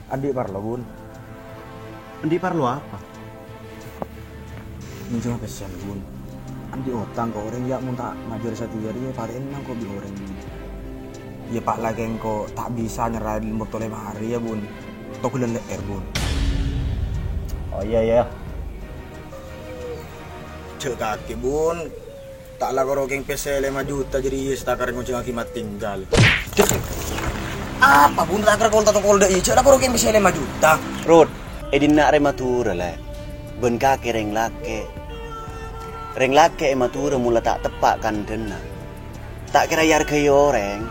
Adik parlo bun. Di parlo apa? Ini cuma kesian bun. Andi otang kau orang ya mun tak maju satu hari ya paling nang kau bi orang. Ya pak lagi engkau tak bisa nyerahin botol 5 hari ya bun. Toko leler bun. Oh iya. Cek kaki bun. Tak lah kau rokeng PC 5 juta jadi setakar ngucing akibat tinggal. Apa bun takar kau tak kau dah iya. Cek lah kau rokeng PC 5 juta. Rod, edin nak rematura lah. Ben kaki reng lake. Reng lake ematura mula tak tepak kan dena. Tak kira yar ke orang.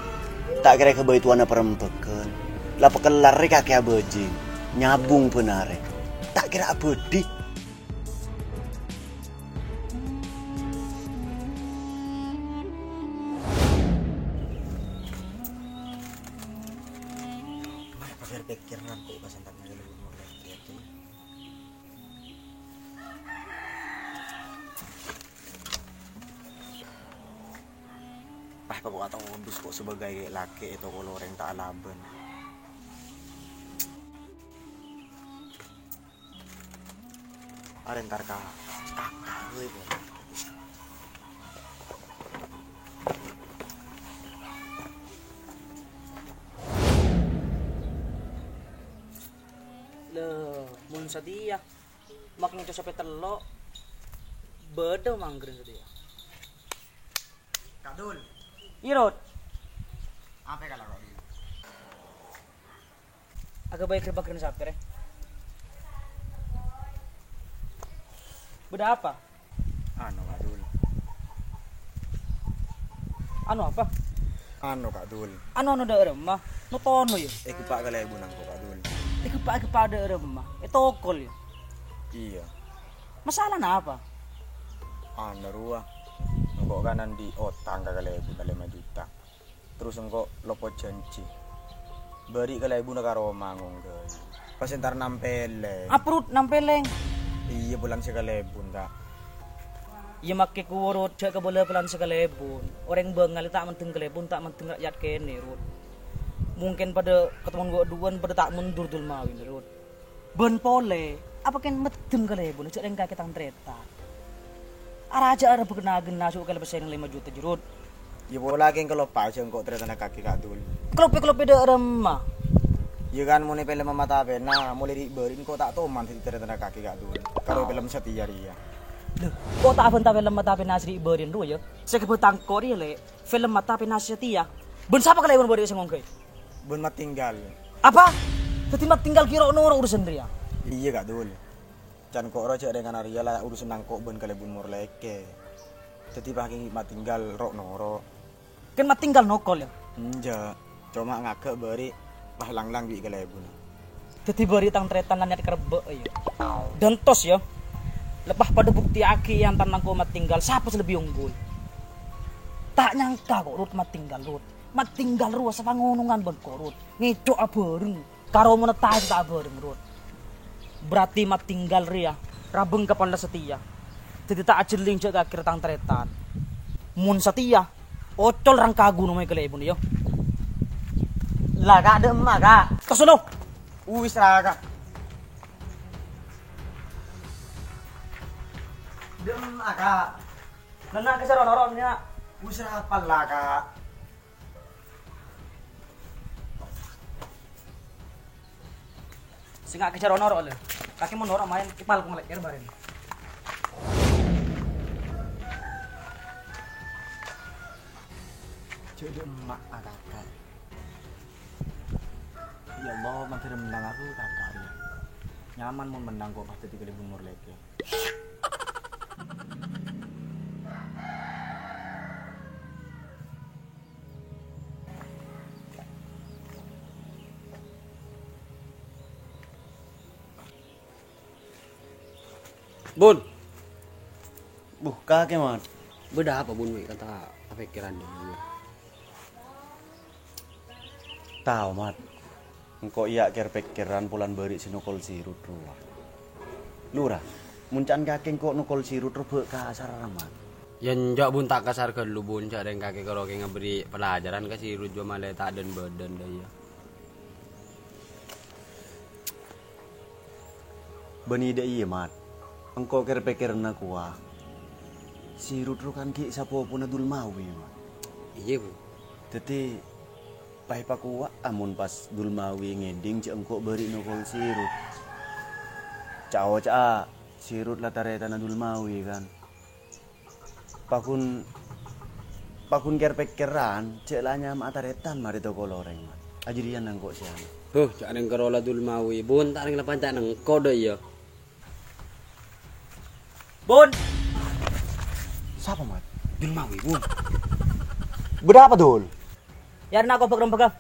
Tak kira ke baituana perempekan. Lah pekelar kaki abejing. Nyabung penare. Tak kira abedi. Pikiran kok pas entar ngene umur lagi aja. Kok atau modus kok sebagai laki itu kalau orang tak alaban. Ada ntar kakak gue pun. Mun sedia maknya itu sampai telok beda manggren sedia Kadul irot apa kalau kau dulu agak baik rebakin saper beda apa Kadul apa Kadul anu da remah no tono ya pak galai bunang kok Kadul kepada remah itu okol ya iya masalah apa ruah engkau kanan di otang kagak 5 juta terus engkau lopo janji beri ke ibu negara mangung guys pas entar nampeleng aprut nampeleng iya bulan sekali bun tak iya makke kuwurut cek ke bola pelan sekali bun orang bengal tak menting kelebun tak menting rakyat kene rut mungkin pada ketemuan gua duan pada tak mundur dul mawin rut ben pole apa kan medem kelebun cek reng kaki tang treta araja ada bekenagen nasuk kalau pesaing 5 juta jerut ya bola lagi kalau pas engkau ternyata kaki Kadul klop de remah ya kan mau film mata pena mulai diberin kok tak toman sih ternyata kaki Kadul kalau film setia dia loh kok tak aventa film mata pena asri berin ru ya saya kebetang kori le film mata pena setia ben siapa kelebun beri sing ngongke ben mat tinggal apa ketimbang tinggal kira ono urusan dia iya Kadul can kok raja dengan Arya lah urusan nangkok ben kalebun mur leke jadi pakai mat tinggal rok noro kan mat tinggal nokol ya enja cuma ngagak beri lah lang di kalebun jadi beri tang tretan lan kerbe ya dan tos ya lepas pada bukti aki yang tanang ko mat tinggal siapa lebih unggul tak nyangka kok rut mat tinggal ruas apa ngunungan ben kok rut ngicok abareng karo menetai tak abareng rut berarti mat tinggal ria rabeng kepala setia jadi tak ajeling cek akhir tang tretan mun setia ocol rang kagu nomai kelebun yo lah kak de emak kak kesono wis ra kak dem kak nana kesar orang-orangnya wis ra apal lah kak singak kejar honor oleh kaki mau norok main kipal ku ngelek bareng jadi emak kakak ya Allah mampir menang aku kakak ya nyaman mau menang kok pasti 3.000 umur lagi Bun. Kaki mat. Beda apa bun kata pikiran dia. Tahu mat. Engkau iya pikiran pulan beri sinukol sirut ruah. Lurah. Muncan kaki kok nukol sirut rubek kasar mat. Yang jak bun tak kasar ke lu bun cak deng kaki kalau ngeberi pelajaran ke sirut cuma malah tak den badan dah ya. Beni de iya mat. Engko pikir na kuah. Sirut ro kan ki sapa pun adul mawi mat. Iya bu. Teti pai pakua amun pas dul mawi ngeding cek engko beri no kol sirut. Cao ca sirut latareta na dul mawi kan. Pakun pikiran cek lanya mataretan mari to koloreng mat. Ajirian nang kok sian. Cak neng kerola dul mawi. Bun tak neng lapan cak neng kode iya. Bun, Siapa mat? Dul mawi bun. Berapa dul? yarin aku pegang-pegang.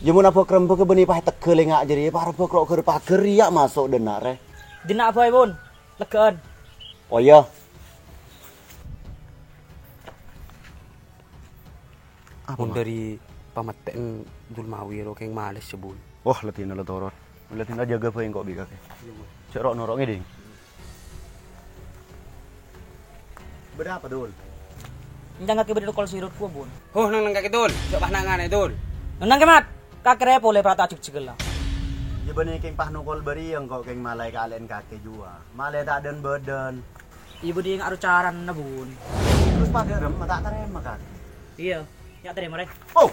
Ya mun apa krempe ke beni pah tegel ngak jadi para pokrok keur pager ya masuk denak re. Dina apa bun? Legaan. Oh iya. Apa Bun dari pamaten dul mawi ro keng males ya bun. Wah, letina lo torot. Letina jaga apa yang kok bika ke. Cerok norok ngeding. Berapa dul? Jangan kaki beri kol sirut ku bun. Nang kaki dul. Coba nangan dul. Nang kemat, kakek boleh prata cik lah. Ya beni keng pah nukol beri yang kok keng malai kalian kake jua. Malai tak den badan. Ibu dia yang aru caran na bun. Terus pakai rem tak terima kan. Iya, ya terima re. Oh.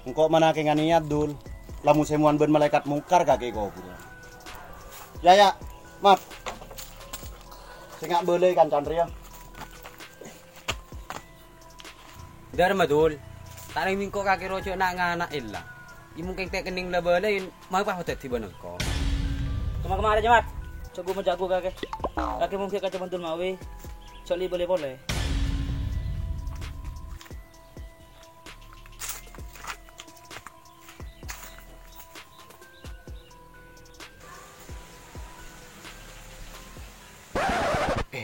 Engkau mana keng niat dul. Lamun semuan ben malaikat mungkar kake kau pura. Ya, mat. Singak boleh kan Chandria. Dar madul. Tak neng mingko kaki rojo nak ngana illa. Imong keng tek kening labala yun. Mau pa hotet tiba nengko. Kemana aja mat. Coba menjago kakek. Kakek mungkin kaca bantul mawi. Coli boleh.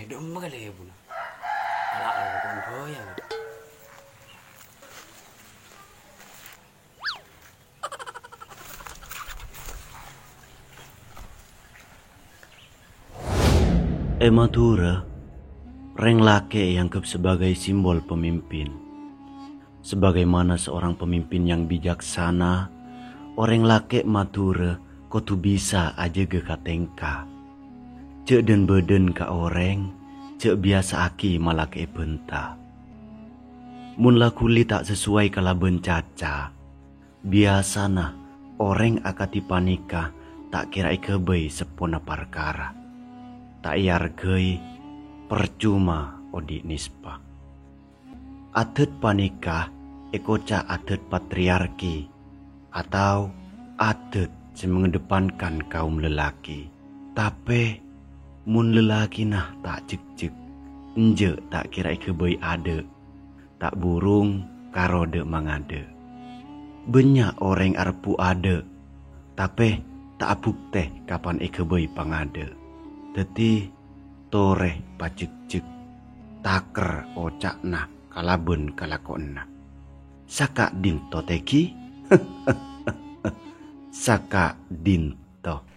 Dong magalaya bun. Ala ako kung doyan. Madura, reng lake yang sebagai simbol pemimpin. Sebagaimana seorang pemimpin yang bijaksana, orang lake Madura kotu bisa aja gekatengka. Cek den beden ka orang, cek biasa aki malake benta. Mun lakuli tak sesuai kala bencaca, biasana orang akati panika tak kira ikebei sepona perkara. Tak yargei percuma odi nispa. Atet panika ekoca atet patriarki atau atet yang mengedepankan kaum lelaki. Tapi mun lelaki nah tak cek enje tak kira ikebei ade, tak burung karode mangade. Banyak orang arpu ade, tapi tak abuk teh kapan ikebei pangade. Teti toreh pacek-cek taker ocak nah kalabun kalakon nah. Saka dinto teki, saka dinto.